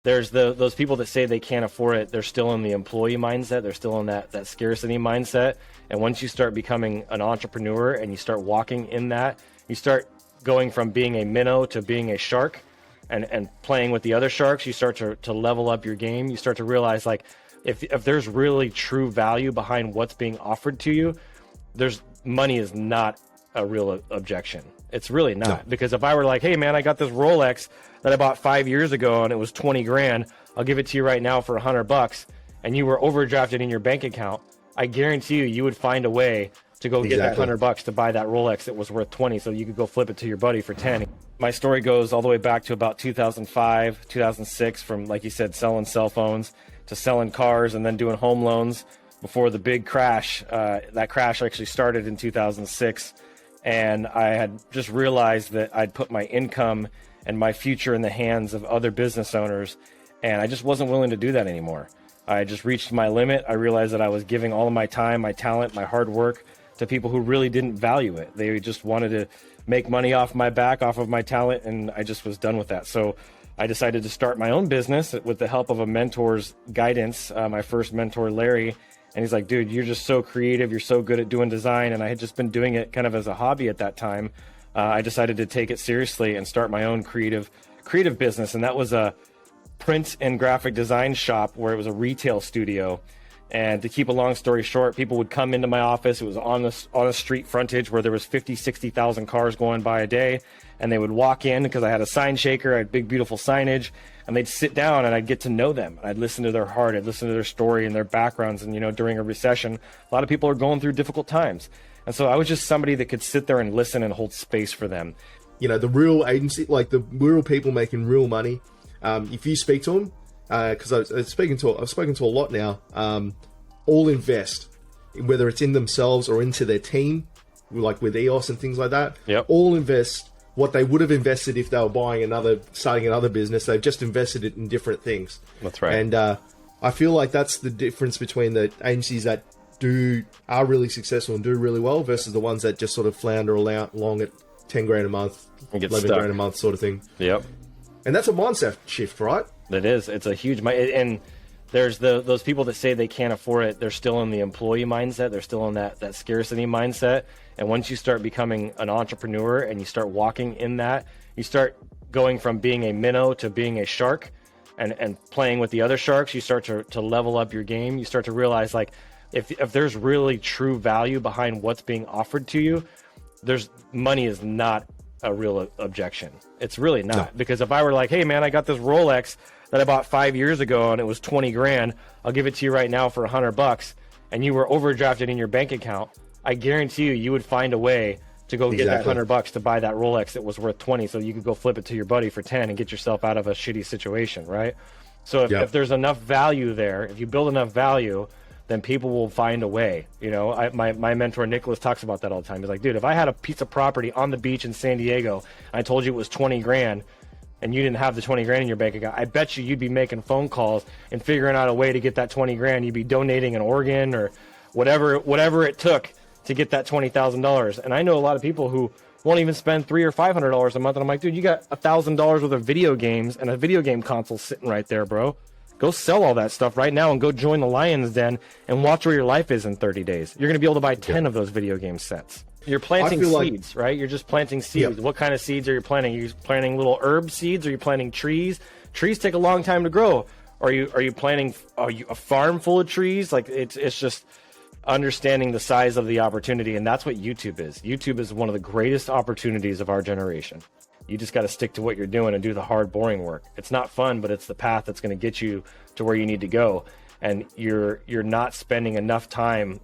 There's those people that say they can't afford it. They're still in the employee mindset. They're still in that scarcity mindset. And once you start becoming an entrepreneur and you start walking in that, you start going from being a minnow to being a shark and playing with the other sharks. You start to level up your game. You start to realize, like, if there's really true value behind what's being offered to you, money is not a real objection. It's really not. No. Because if I were like, hey man, I got this Rolex that I bought 5 years ago and it was 20 grand, I'll give it to you right now for $100, and you were overdrafted in your bank account, I guarantee you would find a way to go get that $100 to buy that Rolex that was worth 20, so you could go flip it to your buddy for 10. My story goes all the way back to about 2005, 2006, from, like you said, selling cell phones to selling cars and then doing home loans before the big crash. That crash actually started in 2006, and I had just realized that I'd put my income and my future in the hands of other business owners, and I just wasn't willing to do that anymore. I just reached my limit. I realized that I was giving all of my time, my talent, my hard work to people who really didn't value it. They just wanted to make money off my back, off of my talent, and I just was done with that. So I decided to start my own business with the help of a mentor's guidance. My first mentor, Larry, and he's like, dude, you're just so creative. You're so good at doing design. And I had just been doing it kind of as a hobby at that time. I decided to take it seriously and start my own creative business. And that was a print and graphic design shop where it was a retail studio. And to keep a long story short, people would come into my office. It was on a street frontage where there was 50, 60,000 cars going by a day. And they would walk in because I had a sign shaker. I had big, beautiful signage. And they'd sit down and I'd get to know them. I'd listen to their heart. I'd listen to their story and their backgrounds. And, you know, during a recession, a lot of people are going through difficult times. And so I was just somebody that could sit there and listen and hold space for them. You know, the real agency, like the real people making real money. If you speak to them, because I've spoken to a lot now, all invest, whether it's in themselves or into their team, like with EOS and things like that. Yep. All invest what they would have invested if they were starting another business. They've just invested it in different things. That's right. And I feel like that's the difference between the agencies that are really successful and do really well versus the ones that just sort of flounder along at 10 grand a month, 11 grand a month sort of thing. Yep. And that's a mindset shift, right? It is. It's a huge and there's those people that say they can't afford it. They're still in the employee mindset. They're still in that scarcity mindset. And once you start becoming an entrepreneur and you start walking in that, you start going from being a minnow to being a shark and playing with the other sharks. You start to level up your game. You start to realize, like, if there's really true value behind what's being offered to you, money is not a real objection. It's really not. No. Because if I were like, hey man, I got this Rolex that I bought 5 years ago and it was 20 grand, I'll give it to you right now for $100, and you were overdrafted in your bank account, I guarantee you would find a way to go get that $100 to buy that Rolex that was worth 20, so you could go flip it to your buddy for 10 and get yourself out of a shitty situation, right? So if there's enough value there, if you build enough value, then people will find a way. You know, my mentor Nicholas talks about that all the time. He's like, dude, if I had a piece of property on the beach in San Diego and I told you it was 20 grand and you didn't have the 20 grand in your bank account, I bet you'd be making phone calls and figuring out a way to get that 20 grand. You'd be donating an organ or whatever it took to get that $20,000. And I know a lot of people who won't even spend $300 or $500 a month. And I'm like, dude, you got $1,000 worth of video games and a video game console sitting right there, bro. Go sell all that stuff right now and go join the Lion's Den and watch where your life is in 30 days. You're going to be able to buy 10 of those video game sets. You're planting seeds, right? You're just planting seeds. What kind of seeds are you planting? Are you planting little herb seeds? Are you planting trees? Trees take a long time to grow. Are you planting a farm full of trees? Like it's just understanding the size of the opportunity, and that's what YouTube is. YouTube is one of the greatest opportunities of our generation. You just got to stick to what you're doing and do the hard, boring work. It's not fun, but it's the path that's going to get you to where you need to go. And you're not spending enough time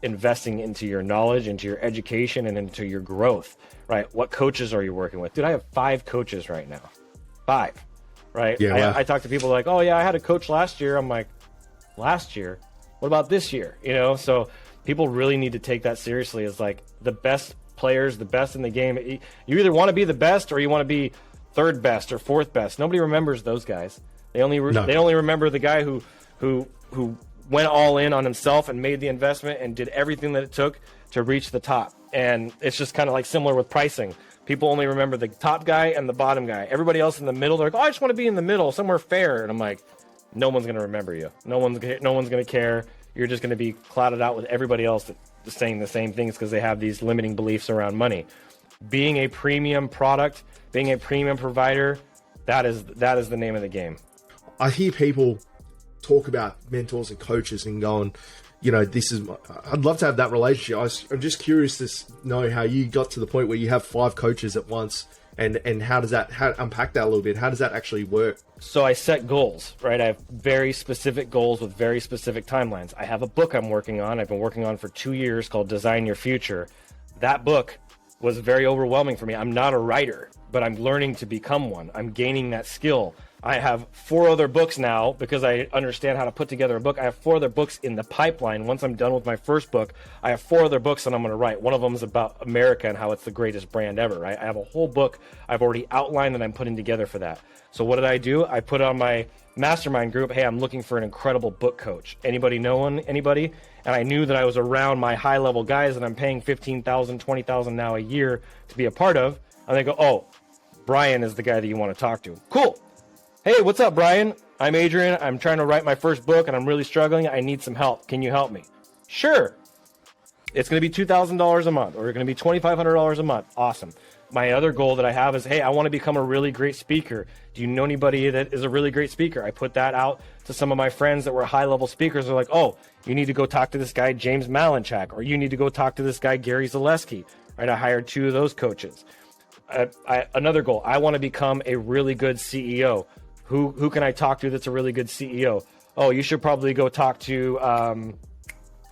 investing into your knowledge, into your education, and into your growth, right? What coaches are you working with? Dude, I have 5 coaches right now. 5, right? Yeah, I talk to people like, oh yeah, I had a coach last year. I'm like, last year? What about this year? You know, so people really need to take that seriously as like the best players, the best in the game. You either want to be the best or you want to be third best or fourth best. Nobody remembers those guys. They only remember the guy who went all in on himself and made the investment and did everything that it took to reach the top. And it's just kind of like similar with pricing. People only remember the top guy and the bottom guy. Everybody else in the middle, they're like, oh, I just want to be in the middle, somewhere fair. And I'm like, no one's going to remember you. No one's going to care. You're just going to be clouded out with everybody else that's saying the same things because they have these limiting beliefs around money. Being a premium product, being a premium provider, that is the name of the game. I hear people talk about mentors and coaches and going, I'd love to have that relationship. I'm just curious to know how you got to the point where you have 5 coaches at once, and how unpack that a little bit. How does that actually work? So I set goals, right? I have very specific goals with very specific timelines. I have a book I'm working on. I've been working on for 2 years called Design Your Future. That book was very overwhelming for me. I'm not a writer, but I'm learning to become one. I'm gaining that skill. I have 4 other books now because I understand how to put together a book. I have 4 other books in the pipeline. Once I'm done with my first book, I have 4 other books that I'm going to write. One of them is about America and how it's the greatest brand ever, right? I have a whole book I've already outlined that I'm putting together for that. So what did I do? I put on my mastermind group, hey, I'm looking for an incredible book coach. Anybody know anybody? And I knew that I was around my high-level guys that I'm paying $15,000, $20,000 now a year to be a part of. And they go, oh, Brian is the guy that you want to talk to. Cool. Hey, what's up, Brian? I'm Adrian. I'm trying to write my first book, and I'm really struggling. I need some help. Can you help me? Sure. It's going to be $2,000 a month, or it's going to be $2,500 a month. Awesome. My other goal that I have is, hey, I want to become a really great speaker. Do you know anybody that is a really great speaker? I put that out to some of my friends that were high-level speakers. They're like, oh, you need to go talk to this guy, James Malinchak, or you need to go talk to this guy, Gary Zaleski. Right? I hired 2 of those coaches. Another goal, I want to become a really good CEO. Who can I talk to that's a really good CEO? Oh, you should probably go talk to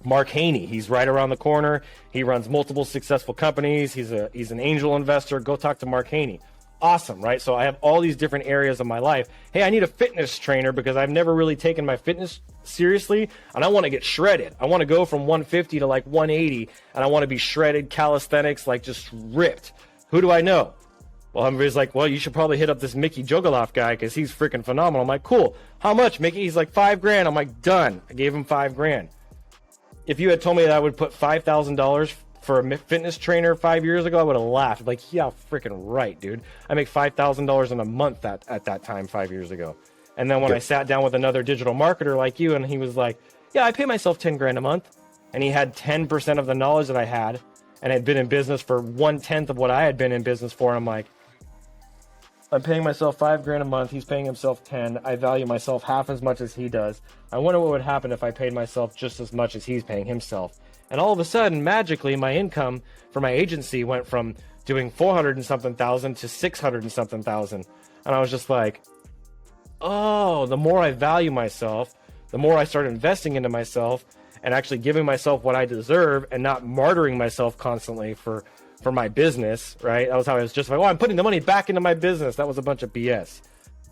Mark Haney. He's right around the corner. He runs multiple successful companies. He's an angel investor. Go talk to Mark Haney. Awesome, right? So I have all these different areas of my life. Hey, I need a fitness trainer because I've never really taken my fitness seriously, and I want to get shredded. I want to go from 150 to like 180, and I want to be shredded, calisthenics, like just ripped. Who do I know? Well, everybody's like, well, you should probably hit up this Mickey Jogoloff guy because he's freaking phenomenal. I'm like, cool. How much, Mickey? He's like, $5,000. I'm like, done. I gave him $5,000. If you had told me that I would put $5,000 for a fitness trainer 5 years ago, I would have laughed. Like, yeah, freaking right, dude. I make $5,000 in a month at that time 5 years ago. And then when I sat down with another digital marketer like you, and he was like, yeah, I pay myself $10,000 a month. And he had 10% of the knowledge that I had, and had been in business for 1/10 of what I had been in business for. And I'm like, I'm paying myself $5,000 a month. He's paying himself 10. I value myself half as much as he does. I wonder what would happen if I paid myself just as much as he's paying himself. And all of a sudden, magically, my income for my agency went from doing 400 and something thousand to 600 and something thousand. And I was just like, oh, the more I value myself, the more I start investing into myself and actually giving myself what I deserve and not martyring myself constantly for my business, right? That was how I was just like, oh, I'm putting the money back into my business. That was a bunch of BS.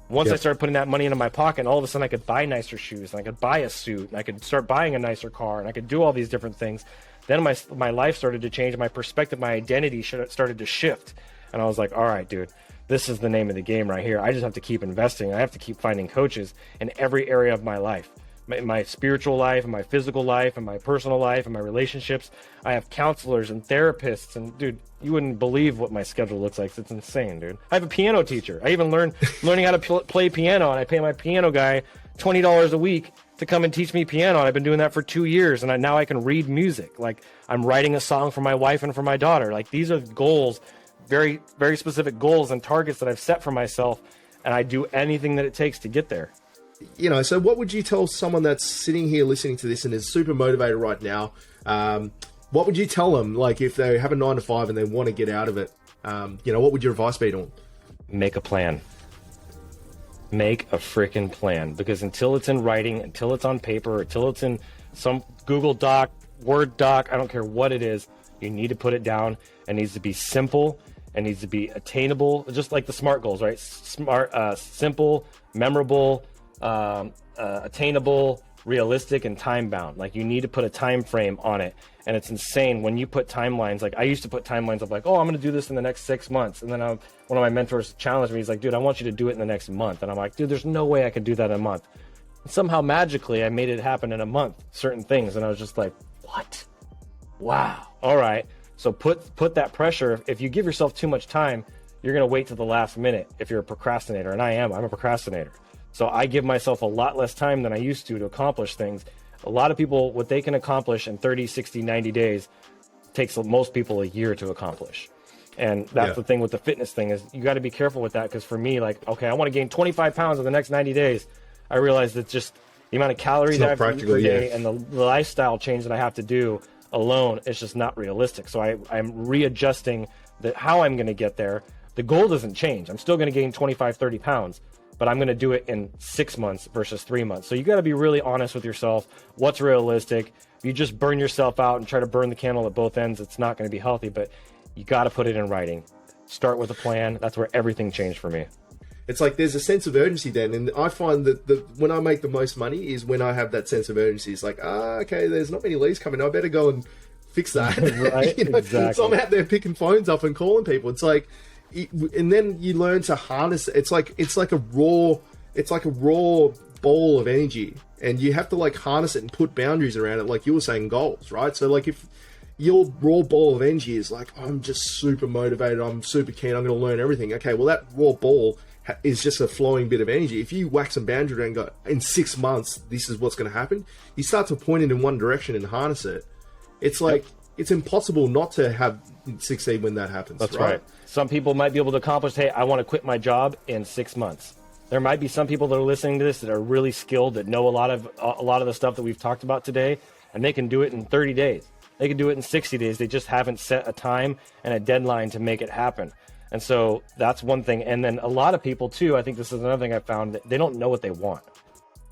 Once I started putting that money into my pocket, all of a sudden I could buy nicer shoes, and I could buy a suit, and I could start buying a nicer car, and I could do all these different things. Then my life started to change. My perspective, my identity started to shift. And I was like, all right, dude, this is the name of the game right here. I just have to keep investing. I have to keep finding coaches in every area of my life. In my spiritual life, in my physical life, in my personal life, in my relationships. I have counselors and therapists, and dude, you wouldn't believe what my schedule looks like. It's insane, dude. I have a piano teacher. I even learning how to play piano, and I pay my piano guy $20 a week to come and teach me piano. And I've been doing that for 2 years, and now I can read music. Like, I'm writing a song for my wife and for my daughter. Like, these are goals, very, very specific goals and targets that I've set for myself, and I do anything that it takes to get there. You know, so what would you tell someone that's sitting here listening to this and is super motivated right now? What would you tell them? Like, if they have a 9 to 5 and they want to get out of it, what would your advice be to them? Make a plan. Make a freaking plan, because until it's in writing, until it's on paper, until it's in some Google Doc, Word doc, I don't care what it is, you need to put it down. It needs to be simple. It needs to be attainable, just like the SMART goals, right? Smart, simple, memorable, attainable, realistic, and time bound. Like, you need to put a time frame on it. And it's insane when you put timelines. Like, I used to put timelines of like, oh, I'm going to do this in the next 6 months. And then one of my mentors challenged me. He's like, dude, I want you to do it in the next month. And I'm like, dude, there's no way I can do that in a month. And somehow magically I made it happen in a month, certain things. And I was just like, what? Wow. All right. So put that pressure. If you give yourself too much time, you're going to wait to the last minute if you're a procrastinator. And I'm a procrastinator. So I give myself a lot less time than I used to accomplish things. A lot of people, what they can accomplish in 30, 60, 90 days takes most people a year to accomplish. And that's the thing with the fitness thing is you got to be careful with that. Because for me, like, okay, I want to gain 25 pounds in the next 90 days. I realize that just the amount of calories I have to eat per day and the lifestyle change that I have to do alone is just not realistic. So I'm readjusting how I'm going to get there. The goal doesn't change. I'm still going to gain 25, 30 pounds, but I'm going to do it in 6 months versus 3 months. So you got to be really honest with yourself. What's realistic? If you just burn yourself out and try to burn the candle at both ends, it's not going to be healthy, but you got to put it in writing. Start with a plan. That's where everything changed for me. It's like there's a sense of urgency then, and I find that when I make the most money is when I have that sense of urgency. It's like, okay, there's not many leads coming. I better go and fix that. Right? Exactly. So I'm out there picking phones up and calling people. It's like, and then you learn to harness. It's like a raw ball of energy, and you have to like harness it and put boundaries around it. Like you were saying, goals, right? So like if your raw ball of energy is like, I'm just super motivated, I'm super keen, I'm going to learn everything. Okay, well that raw ball is just a flowing bit of energy. If you whack some boundaries and go, in 6 months, this is what's going to happen, you start to point it in one direction and harness it. It's like, it's impossible not to succeed when that happens. That's right. Some people might be able to accomplish, hey, I want to quit my job in 6 months. There might be some people that are listening to this that are really skilled, that know a lot of the stuff that we've talked about today, and they can do it in 30 days. They can do it in 60 days. They just haven't set a time and a deadline to make it happen. And so that's one thing. And then a lot of people too, I think this is another thing I found, that they don't know what they want.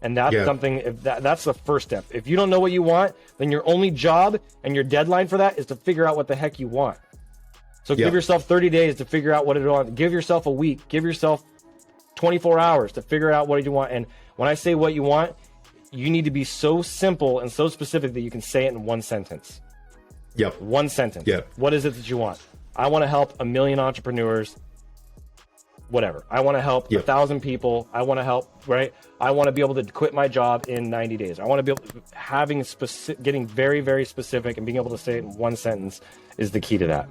And that's something, that's the first step. If you don't know what you want, then your only job and your deadline for that is to figure out what the heck you want. So give yourself 30 days to figure out what you want. Give yourself a week. Give yourself 24 hours to figure out what you want. And when I say what you want, you need to be so simple and so specific that you can say it in one sentence. Yep. One sentence. Yep. What is it that you want? I want to help 1 million entrepreneurs, whatever. I want to help 1,000 people. I want to help, right? I want to be able to quit my job in 90 days. I want to be able to, getting very, very specific and being able to say it in one sentence is the key to that.